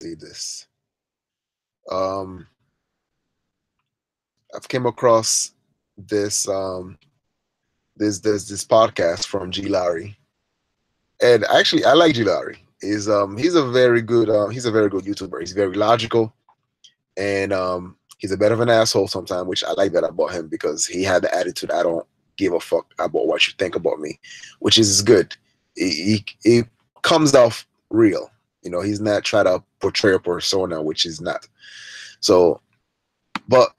see this. Um, I've came across this this podcast from G Larry, and actually I like G Larry. He's a very good YouTuber. He's very logical, and he's a bit of an asshole sometimes, which I like that about him because he had the attitude I don't give a fuck about what you think about me, which is good. He comes off real. He's not trying to portray a persona, which is not. So, but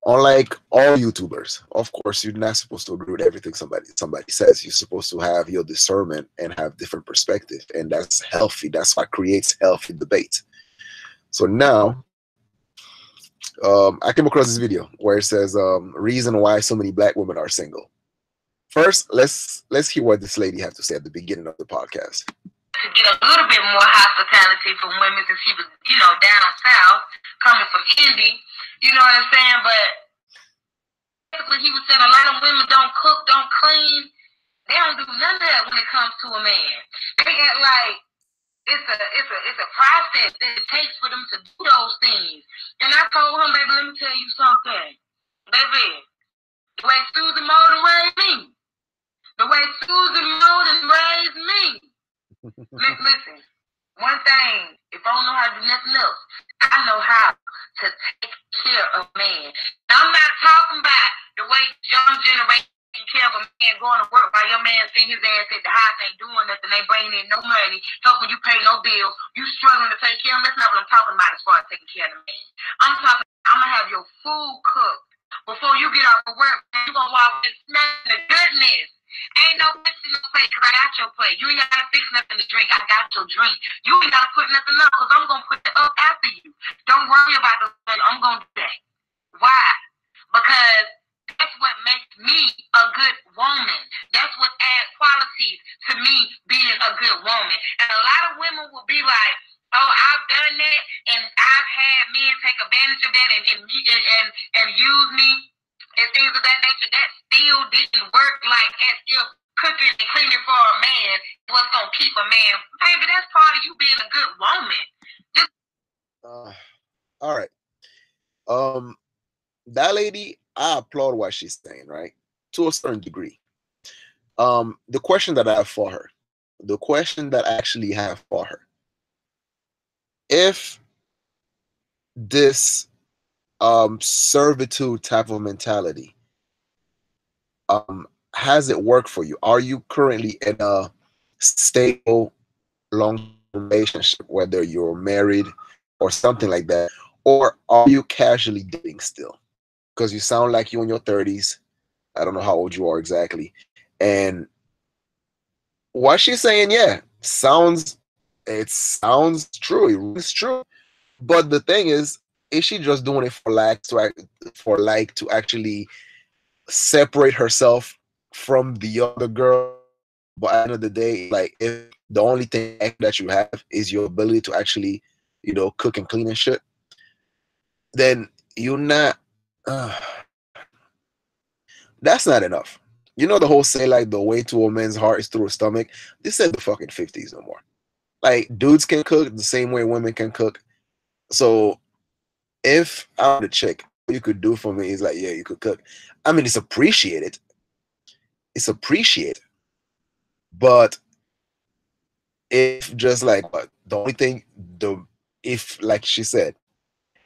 unlike all YouTubers, of course, you're not supposed to agree with everything somebody says. You're supposed to have your discernment and have different perspective, and that's healthy. That's what creates healthy debate. So now, I came across this video where it says reason why so many black women are single. First, let's hear what this lady had to say at the beginning of the podcast. To get a little bit more hospitality from women since he was, down south, coming from Indy, you know what I'm saying? But basically he was saying a lot of women don't cook, don't clean. They don't do none of that when it comes to a man. They act like it's a process that it takes for them to do those things. And I told him, baby, let me tell you something. Baby, the way Susan Moulden raised me, the way Susan Moulden raised me. Listen, one thing, if I don't know how to do nothing else, I know how to take care of man. Now, I'm not talking about the way young generation taking care of a man going to work while your man seeing his ass at the house ain't doing nothing, ain't bringing in no money, helping you pay no bills, you struggling to take care of him. That's not what I'm talking about as far as taking care of the man. I'm talking, I'm going to have your food cooked before you get off of work. You're going to walk with smelling the goodness. Ain't no fixing no plate because I got your plate. You ain't got to fix nothing to drink. I got your drink. You ain't got to put nothing up because I'm going to put it up after you. Don't worry about the thing. I'm going to do that. Why? Because that's what makes me a good woman. That's what adds qualities to me being a good woman. And a lot of women will be like, oh, I've done that and I've had men take advantage of that and use me and things of that nature. That still didn't work like as if cooking and cleaning for a man was going to keep a man. Baby, that's part of you being a good woman. All right. That lady, I applaud what she's saying, right? To a certain degree. The question that I have for her, the question that I actually have for her, if this servitude type of mentality has it worked for you? Are you currently in a stable long relationship, whether you're married or something like that, or are you casually dating still? Because you sound like you're in your 30s. I don't know how old you are exactly. And what she's saying, yeah, it sounds true. It's true. But the thing is she just doing it to actually separate herself from the other girl? But at the end of the day, like, if the only thing that you have is your ability to actually, cook and clean and shit, then you're not. That's not enough. The whole say, like, the way to a man's heart is through his stomach. This ain't the fucking 50s no more. Like, dudes can cook the same way women can cook. So if I'm the chick, what you could do for me is like, yeah, you could cook. I mean, it's appreciated. It's appreciated. But if just like, what the only thing, if like she said,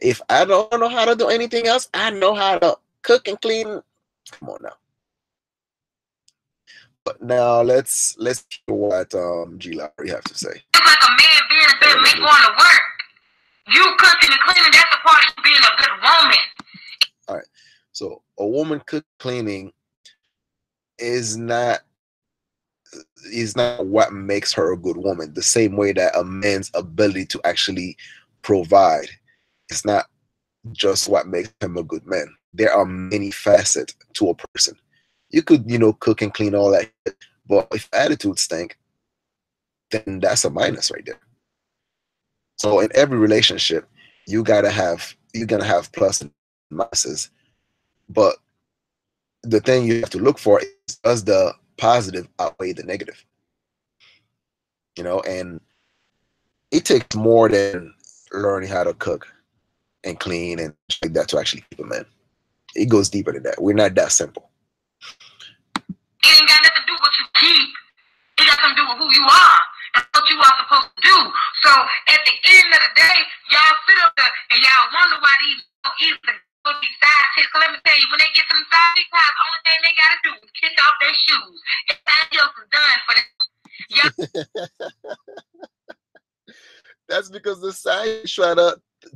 if I don't know how to do anything else, I know how to cook and clean. Come on now. But now let's hear what G Larry have to say. It's like a man being a good man going to work. You cooking and cleaning, that's a part of being a good woman. All right. So a woman cleaning is not what makes her a good woman. The same way that a man's ability to actually provide is not just what makes him a good man. There are many facets to a person. You could, cook and clean all that, but if attitude stink, then that's a minus right there. So in every relationship, you're gonna have plus and minuses, but the thing you have to look for is, does the positive outweigh the negative? And it takes more than learning how to cook and clean and like that to actually keep a man. It goes deeper than that. We're not that simple. It ain't got nothing to do with what you keep. It got something to do with who you are and what you are supposed to do. So at the end of the day, y'all sit up there and y'all wonder why these either go these side chicks. Let me tell you, when they get to them side chick house, only thing they gotta do is kick off their shoes. Everything else is done for them. That's because the side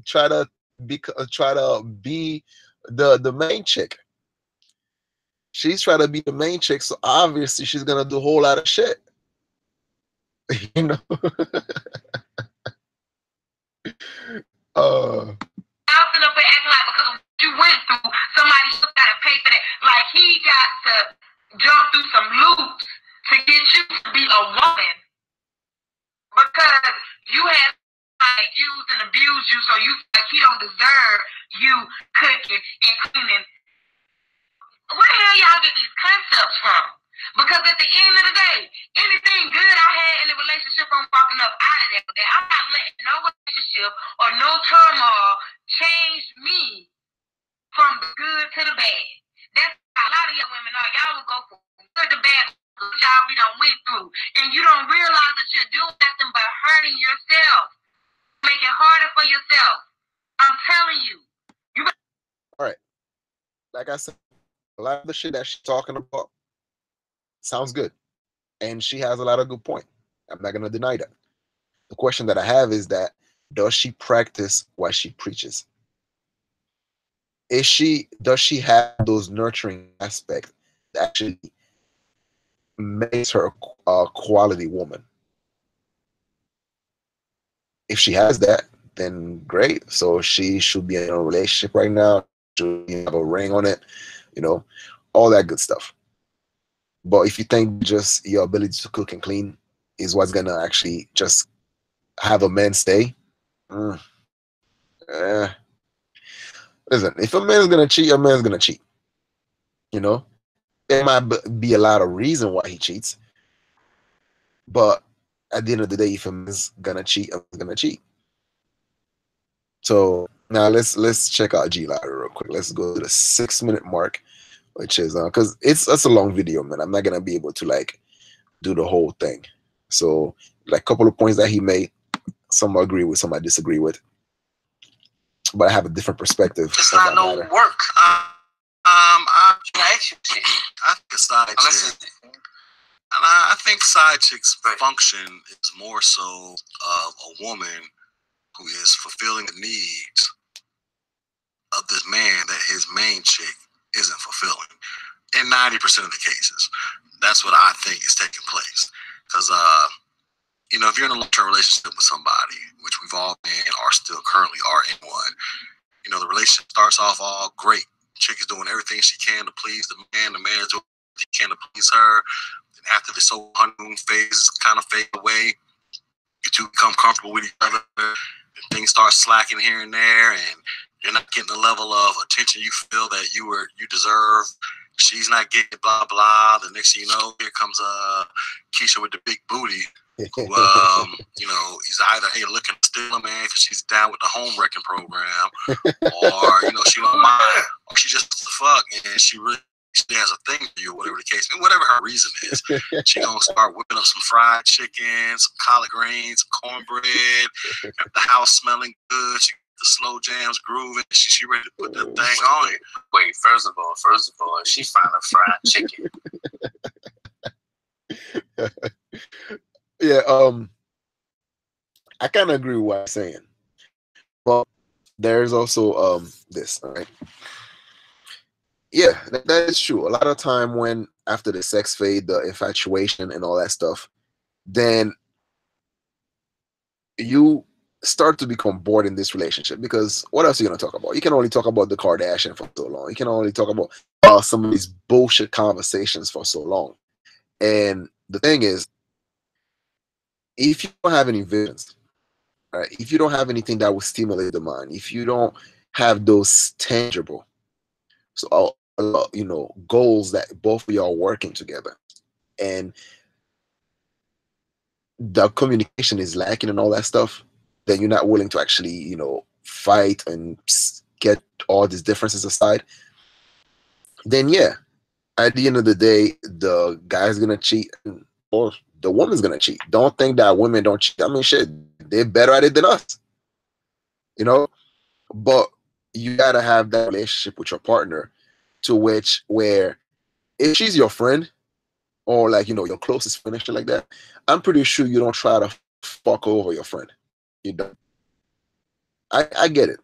try to be the main chick. She's trying to be the main chick, so obviously she's gonna do a whole lot of shit. You know. Y'all sit up and acting like because of what you went through, somebody else gotta pay for that. Like he got to jump through some loops to get you to be a woman because you had like used and abused you, so you like he don't deserve you cooking and cleaning. Where the hell y'all get these concepts from? Because at the end of the day, anything good I had in the relationship, I'm walking up out of that. I'm not letting no relationship or no turmoil change me from the good to the bad. That's how a lot of y'all women are. Y'all will go from good to bad, which y'all be done went through. And you don't realize that you're doing nothing but hurting yourself. Make it harder for yourself. I'm telling you. All right. Like I said, a lot of the shit that she's talking about sounds good. And she has a lot of good points. I'm not going to deny that. The question that I have is that, does she practice what she preaches? Does she have those nurturing aspects that actually makes her a quality woman? If she has that, then great. So she should be in a relationship right now. Should have a ring on it, you know, all that good stuff. But if you think just your ability to cook and clean is what's gonna actually just have a man stay, listen, if a man's gonna cheat, a man's gonna cheat. You know, there might be a lot of reason why he cheats, but at the end of the day, if a man's gonna cheat, a man's gonna cheat. So now let's check out G Lottery real quick. Let's go to the 6-minute mark, which is because that's a long video, man. I'm not gonna be able to like do the whole thing. So like a couple of points that he made, some I agree with, some I disagree with, but I have a different perspective. It's not no matter. Work. I think a side chick, and I think side chicks function is more so of a woman who is fulfilling the needs of this man that his main chick isn't fulfilling. In 90% of the cases, that's what I think is taking place. Because, you know, if you're in a long-term relationship with somebody, which we've all been or still currently are in one, you know, the relationship starts off all great. Chick is doing everything she can to please the man is doing everything he can to please her. And after the so honeymoon phase kind of fade away, you two become comfortable with each other, and things start slacking here and there, and you're not getting the level of attention you feel that you deserve. She's not getting it, blah blah. The next thing you know, here comes Keisha with the big booty. Who, you know, he's either looking to steal a man because she's down with the home wrecking program, or you know she don't mind, or she just fuck and she has a thing for you, whatever the case, whatever her reason is. She gonna start whipping up some fried chicken, some collard greens, some cornbread, the house smelling good. She the slow jams grooving. She ready to put that thing on it. Wait, first of all, she found a fried chicken. Yeah, I kind of agree with what I'm saying, but there's also this, all right? Yeah, that is true. A lot of time when after the sex fade, the infatuation and all that stuff, then you start to become bored in this relationship, because what else are you going to talk about? You can only talk about the Kardashian for so long. You can only talk about some of these bullshit conversations for so long. And the thing is, if you don't have any visions, right? If you don't have anything that will stimulate the mind, if you don't have those tangible, so you know, goals that both of y'all are working together, and the communication is lacking and all that stuff, then you're not willing to actually, fight and get all these differences aside, then yeah, at the end of the day, the guy's gonna cheat or the woman's gonna cheat. Don't think that women don't cheat. I mean, shit, they're better at it than us, you know. But you gotta have that relationship with your partner, to which where if she's your friend or like your closest friend and shit like that, I'm pretty sure you don't try to fuck over your friend. You don't. I get it.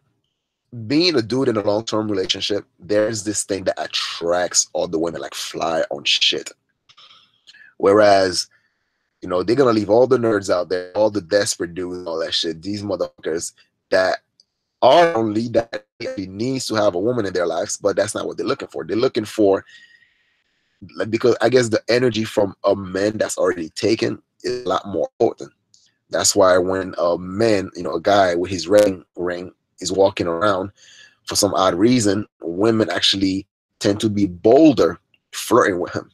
Being a dude in a long term relationship, there's this thing that attracts all the women like fly on shit. Whereas, they're gonna leave all the nerds out there, all the desperate dudes, and all that shit. These motherfuckers that are only that needs to have a woman in their lives, but that's not what they're looking for. They're looking for, like, because I guess the energy from a man that's already taken is a lot more potent. That's why when a man, a guy with his ring is walking around, for some odd reason, women actually tend to be bolder flirting with him.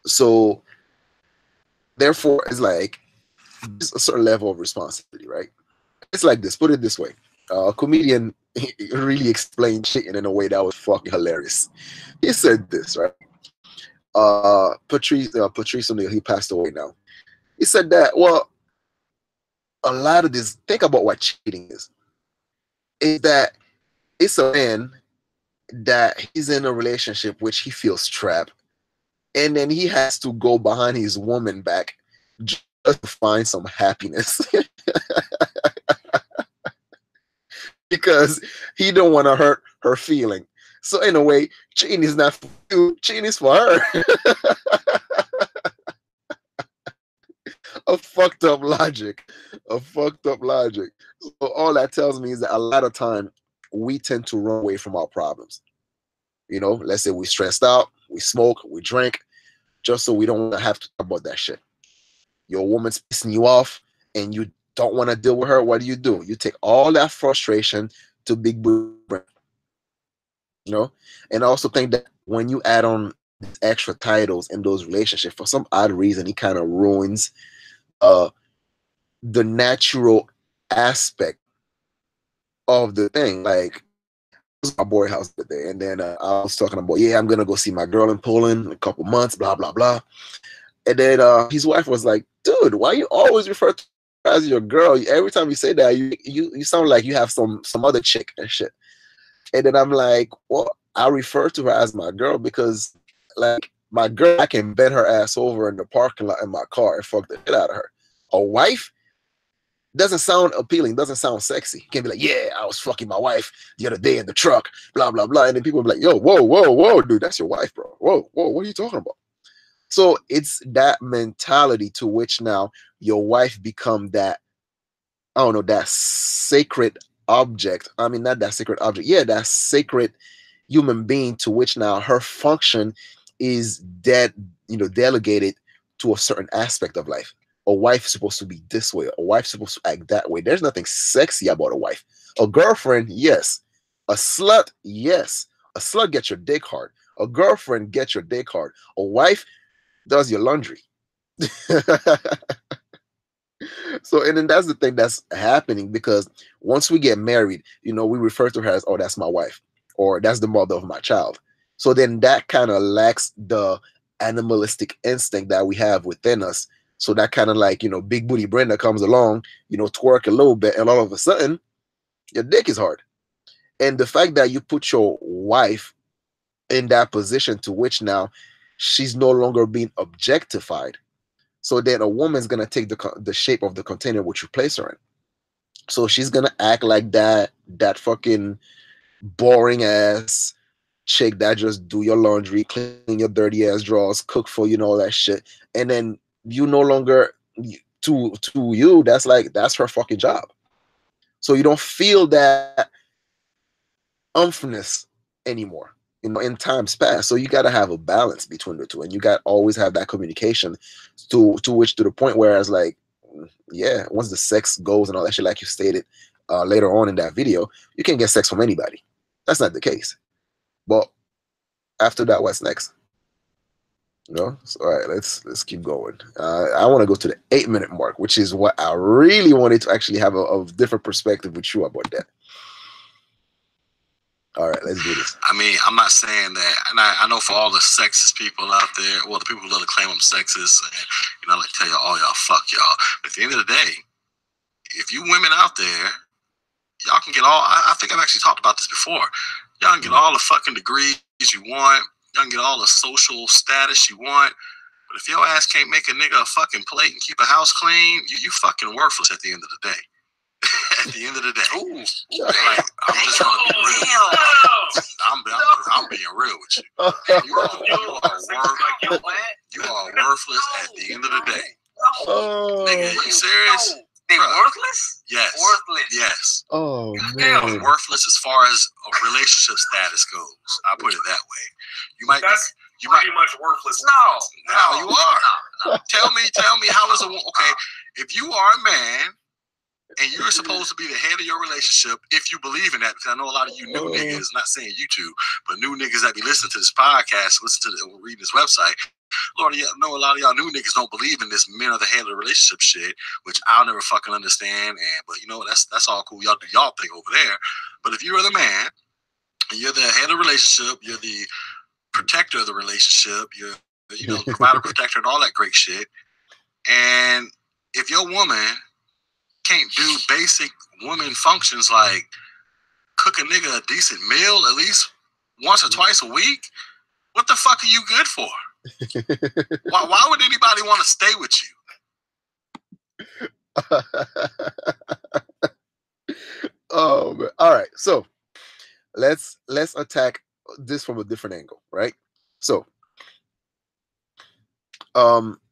So therefore, it's like there's a certain level of responsibility, right? It's like this. Put it this way: a comedian really explained cheating in a way that was fucking hilarious. He said this, right? Patrice O'Neal, he passed away now. He said that, well, a lot of this. Think about what cheating is that it's a man that he's in a relationship which he feels trapped, and then he has to go behind his woman back just to find some happiness because he don't want to hurt her feeling. So in a way, cheating is not for you, cheating is for her. A fucked up logic. A fucked up logic. So all that tells me is that a lot of time we tend to run away from our problems. Let's say we stressed out, we smoke, we drink, just so we don't want to have to talk about that shit. Your woman's pissing you off and you don't want to deal with her. What do? You take all that frustration to big booty brain. And I also think that when you add on these extra titles in those relationships, for some odd reason, it kind of ruins the natural aspect of the thing. Like, it was my boy house today, and then I was talking about, yeah, I'm gonna go see my girl in Poland in a couple months, blah blah blah. And then his wife was like, dude, why you always refer to her as your girl? Every time you say that, you sound like you have some other chick and shit. And then I'm like, well, I refer to her as my girl because, like, my girl, I can bend her ass over in the parking lot in my car and fuck the shit out of her. A wife doesn't sound appealing, doesn't sound sexy. You can't be like, yeah, I was fucking my wife the other day in the truck, blah, blah, blah. And then people will be like, yo, whoa, whoa, whoa, dude, that's your wife, bro. Whoa, whoa, what are you talking about? So it's that mentality to which now your wife become that, I don't know, that sacred object. I mean, not that sacred object. Yeah, that sacred human being to which now her function is delegated to a certain aspect of life. A wife is supposed to be this way. A wife's supposed to act that way. There's nothing sexy about a wife. A girlfriend, yes. A slut, yes. A slut gets your dick hard. A girlfriend gets your dick hard. A wife does your laundry. So, and then that's the thing that's happening, because once we get married, we refer to her as, oh, that's my wife, or that's the mother of my child. So then that kind of lacks the animalistic instinct that we have within us. So that kind of like, big booty Brenda comes along, twerk a little bit, and all of a sudden, your dick is hard. And the fact that you put your wife in that position to which now she's no longer being objectified. So then a woman's going to take the shape of the container which you place her in. So she's going to act like that fucking boring ass chick that just do your laundry, clean your dirty ass drawers, cook for you, and all that shit. And then you no longer, to you, that's her fucking job. So you don't feel that umphness anymore, in times past. So you got to have a balance between the two, and you got to always have that communication to the point where it's like, yeah, once the sex goes and all that shit, like you stated later on in that video, you can get sex from anybody. That's not the case. But after that, what's next? No, so, all right. Let's keep going. I want to go to the 8 minute mark, which is what I really wanted to actually have a different perspective with you about that. All right, let's do this. I mean, I'm not saying that, and I know for all the sexist people out there, well, the people who love to claim I'm sexist, and I like to tell y'all, all y'all, fuck y'all. But at the end of the day, if you women out there, y'all can get all. I think I've actually talked about this before. Y'all can get all the fucking degrees you want. Y'all can get all the social status you want. But if your ass can't make a nigga a fucking plate and keep a house clean, you fucking worthless at the end of the day. At the end of the day, like, I'm just gonna be real. I'm being real with you. You are worthless at the end of the day. Nigga, you serious? They worthless? Yes. Worthless. Yes. Oh man. Worthless as far as a relationship status goes. I put it that way. You might. That's pretty much worthless. No, you are. Tell me how is a okay? If you are a man and you're supposed to be the head of your relationship, if you believe in that, because I know a lot of you new niggas, not saying you two, but new niggas that be listening to this podcast, reading this website. Lord, I know a lot of y'all new niggas don't believe in this men are the head of the relationship shit, which I'll never fucking understand. But you know, that's all cool. Y'all do y'all thing over there. But if you're the man, and you're the head of the relationship, you're the protector of the relationship, you're the provider, protector, and all that great shit. And if your woman can't do basic woman functions like cook a nigga a decent meal at least once or twice a week, what the fuck are you good for? Why would anybody want to stay with you? Oh man. All right, so let's attack this from a different angle, right? So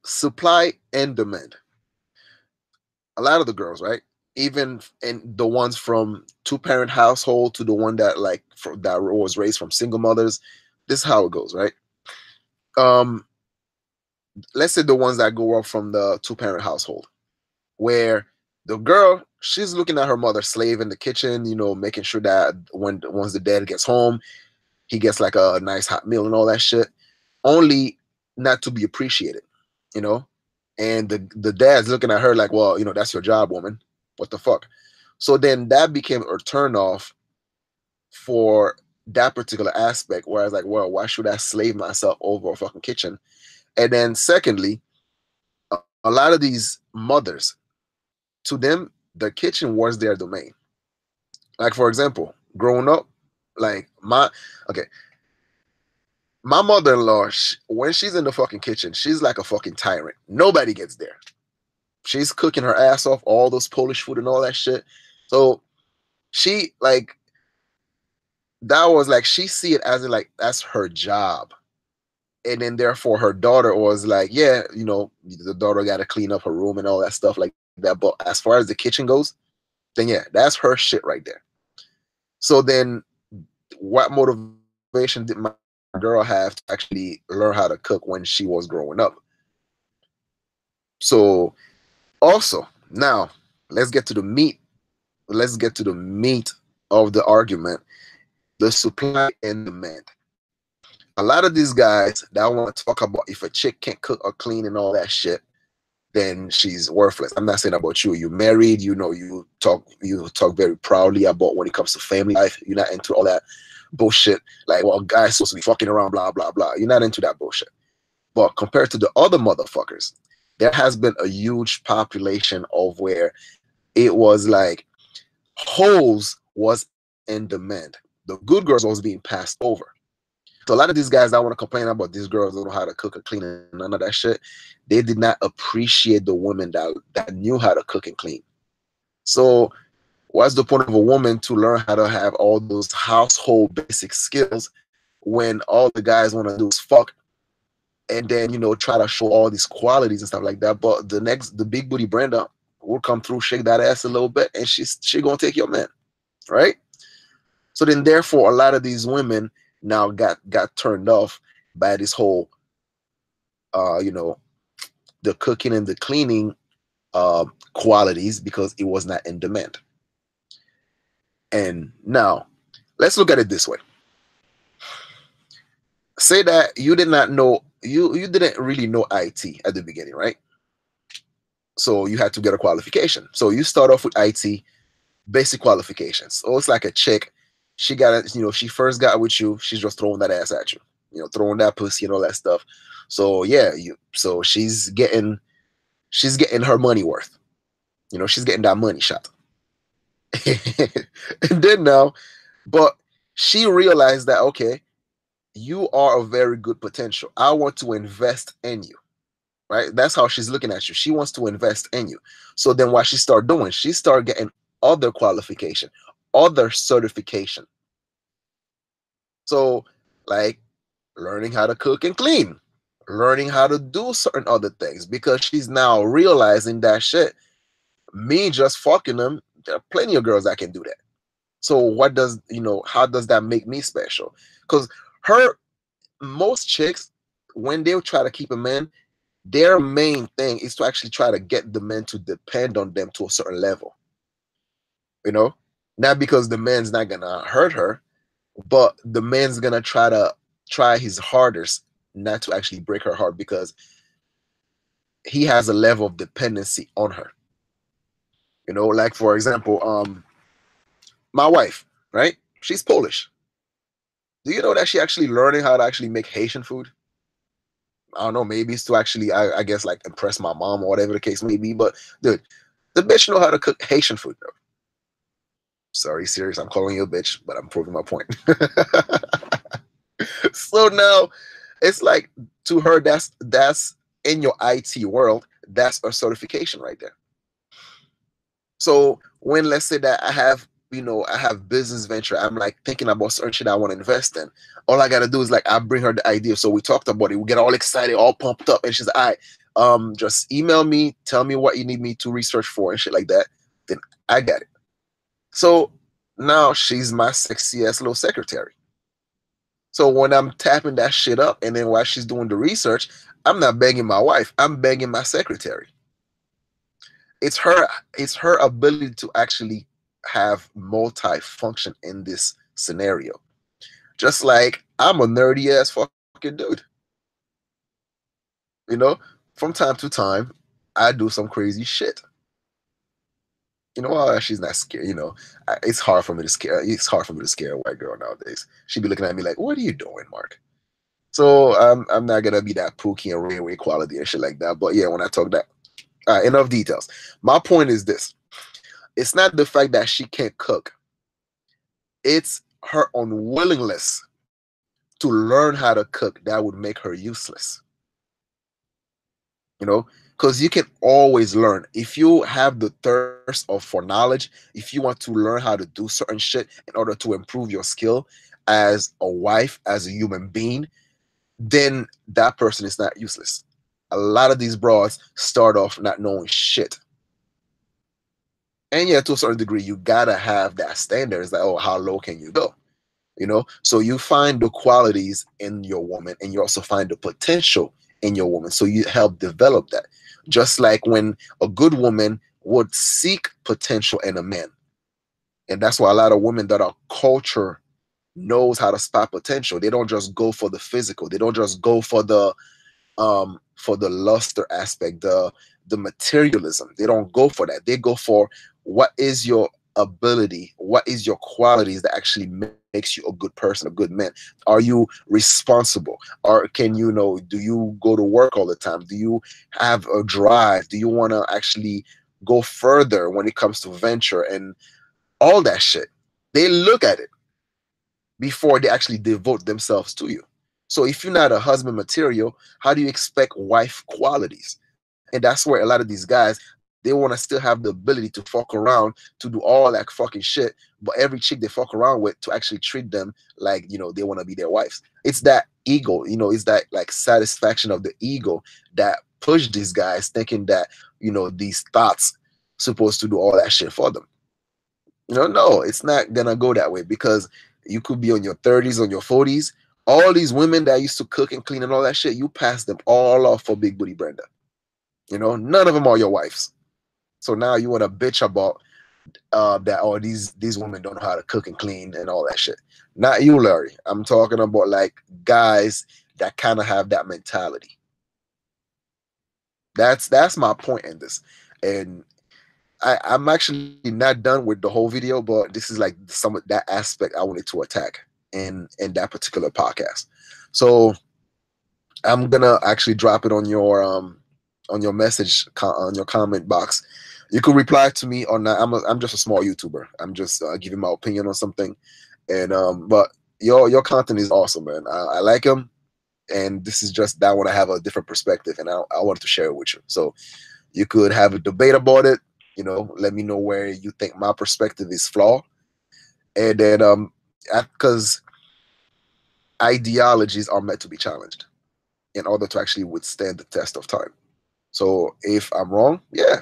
supply and demand. A lot of the girls, right, even and the ones from two-parent household to the one that that was raised from single mothers, this is how it goes, right? Let's say the ones that grow up from the two-parent household, where the girl, she's looking at her mother slave in the kitchen, making sure that once the dad gets home, he gets like a nice hot meal and all that shit, only not to be appreciated, and the dad's looking at her like, well, that's your job, woman. What the fuck? So then that became a turn off for that particular aspect, where I was like, well, why should I slave myself over a fucking kitchen? And then secondly, a lot of these mothers, to them, the kitchen was their domain. Like, for example, growing up, like my mother-in-law, when she's in the fucking kitchen, she's like a fucking tyrant. Nobody gets there. She's cooking her ass off, all those Polish food and all that shit. So she she see it as that's her job. And then therefore her daughter was like, yeah, the daughter got to clean up her room and all that stuff like that. But as far as the kitchen goes, then yeah, that's her shit right there. So then what motivation did my girl have to actually learn how to cook when she was growing up? So also, now let's get to the meat. Let's get to the meat of the argument, the supply and demand. A lot of these guys that want to talk about if a chick can't cook or clean and all that shit, then she's worthless. I'm not saying about you. You're married, you talk very proudly about when it comes to family life. You're not into all that bullshit. Like, well, guys supposed to be fucking around, blah, blah, blah. You're not into that bullshit. But compared to the other motherfuckers, there has been a huge population of where it was like hoes was in demand. The good girls was being passed over. So a lot of these guys that want to complain about these girls don't know how to cook or clean and none of that shit, they did not appreciate the women that knew how to cook and clean. So what's the point of a woman to learn how to have all those household basic skills when all the guys want to do is fuck and then, try to show all these qualities and stuff like that? But the big booty Brenda will come through, shake that ass a little bit, and she gonna take your man, right? So then therefore a lot of these women now got turned off by this whole the cooking and the cleaning qualities because it was not in demand. And now let's look at it this way. Say that you did not know you didn't really know IT at the beginning, right? So you had to get a qualification. So you start off with IT, basic qualifications. So it's like a chick. She got it, she first got with you, she's just throwing that ass at you, throwing that pussy and all that stuff. So yeah, so she's getting her money worth. She's getting that money shot. And then now, but she realized that, okay, you are a very good potential. I want to invest in you. Right? That's how she's looking at you. She wants to invest in you. So then what she start doing, she start getting other qualification, other certification. So like learning how to cook and clean, learning how to do certain other things, because she's now realizing that shit, me just fucking them, there are plenty of girls that can do that. So what does, how does that make me special? Because her, most chicks, when they try to keep a man, their main thing is to actually try to get the man to depend on them to a certain level. Not because the man's not gonna hurt her, but the man's gonna try his hardest not to actually break her heart, because he has a level of dependency on her. Like for example, my wife, right? She's Polish. Do you know that she actually learning how to actually make Haitian food? I don't know, maybe it's to actually, I guess, like impress my mom or whatever the case may be. But dude, the bitch know how to cook Haitian food, bro. Sorry, serious. I'm calling you a bitch, but I'm proving my point. So now, it's like, to her, that's in your IT world, that's a certification right there. So when, let's say that I have business venture, I'm like thinking about certain shit I want to invest in. All I gotta do is, like, I bring her the idea. So we talked about it. We get all excited, all pumped up, and she's like, all right, just email me, tell me what you need me to research for and shit like that. Then I got it. So now she's my sexy ass little secretary. So when I'm tapping that shit up, and then while she's doing the research, I'm not begging my wife, I'm begging my secretary. It's her ability to actually have multi-function in this scenario. Just like I'm a nerdy ass fucking dude. You know, from time to time, I do some crazy shit. Well, she's not scared. It's hard for me to scare. It's hard for me to scare a white girl nowadays. She'd be looking at me like, "What are you doing, Mark?" So I'm not gonna be that Pookie and Railway quality and shit like that. But yeah, when I talk that, enough details. My point is this: it's not the fact that she can't cook. It's her unwillingness to learn how to cook that would make her useless. Because you can always learn. If you have the thirst for knowledge, if you want to learn how to do certain shit in order to improve your skill as a wife, as a human being, then that person is not useless. A lot of these broads start off not knowing shit. And yeah, to a certain degree, you gotta have that standard. It's like, oh, how low can you go? So you find the qualities in your woman, and you also find the potential in your woman. So you help develop that. Just like when a good woman would seek potential in a man. And that's why a lot of women that are culture knows how to spot potential. They don't just go for the physical. They don't just go for the luster aspect, the materialism. They don't go for that. They go for, what is your ability, what is your qualities that actually makes you a good person, a good man. Are you responsible, or can do you go to work all the time? Do you have a drive? Do you want to actually go further when it comes to venture and all that shit? They look at it before they actually devote themselves to you. So if you're not a husband material, how do you expect wife qualities? And that's where a lot of these guys, they want to still have the ability to fuck around, to do all that fucking shit, but every chick they fuck around with, to actually treat them like, they want to be their wives. It's that ego, it's that like satisfaction of the ego that push these guys thinking that, these thoughts supposed to do all that shit for them. No, it's not gonna go that way, because you could be on your 30s, on your 40s. All these women that used to cook and clean and all that shit, you pass them all off for Big Booty Brenda. None of them are your wives. So now you want to bitch about that, oh, these women don't know how to cook and clean and all that shit. Not you, Larry. I'm talking about like guys that kind of have that mentality. That's my point in this. And I'm actually not done with the whole video, but this is like some of that aspect I wanted to attack in that particular podcast. So I'm gonna actually drop it on your message on your comment box. You could reply to me on that. I'm just a small YouTuber. I'm just giving my opinion on something, and but your content is awesome, man. I like them, and this is just that I want to have a different perspective, and I wanted to share it with you. So you could have a debate about it. You know, let me know where you think my perspective is flawed, and then because ideologies are meant to be challenged in order to actually withstand the test of time. So if I'm wrong, yeah,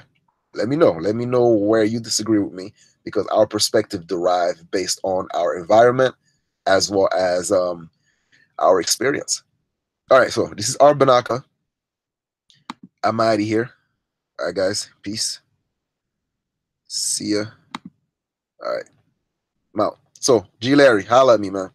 let me know. Let me know where you disagree with me, because our perspective derived based on our environment as well as our experience. All right, so this is Arbanaka. I'm out of here. All right, guys. Peace. See ya. All right. I'm out. So, G. Larry, holla at me, man.